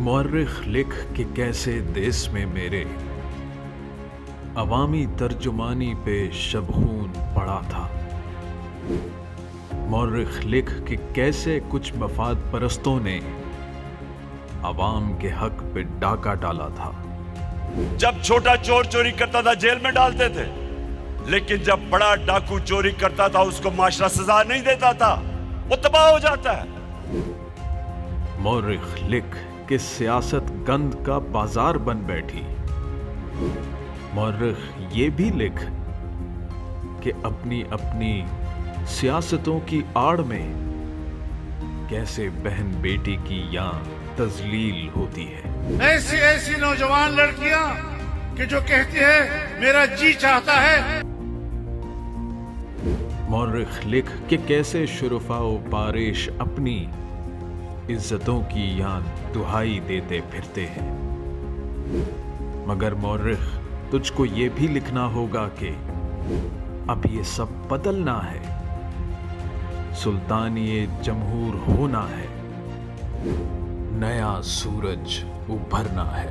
मौर्रिख लिख कि कैसे देश में मेरे अवामी तर्जुमानी पे शबखून पड़ा था। मौर्रिख लिख कि कैसे कुछ मफाद परस्तों ने अवाम के हक पे डाका डाला था। जब छोटा चोर चोरी करता था जेल में डालते थे, लेकिन जब बड़ा डाकू चोरी करता था उसको माशरा सजा नहीं देता था, वो तबाह हो जाता है। मौर्रिख लिख कि सियासत गंद का बाजार बन बैठी। मौर्रिख ये भी लिख कि अपनी अपनी सियासतों की आड़ में कैसे बहन बेटी की या तजलील होती है। ऐसी ऐसी नौजवान लड़कियां कि जो कहती है मेरा जी चाहता है। मौर्रिख लिख कि कैसे शुरफा व पारिश अपनी इज्जतों की याद दुहाई देते फिरते हैं। मगर मौर्रिख तुझको ये भी लिखना होगा कि अब ये सब बदलना है, सुल्तानिये जमहूर होना है, नया सूरज उभरना है।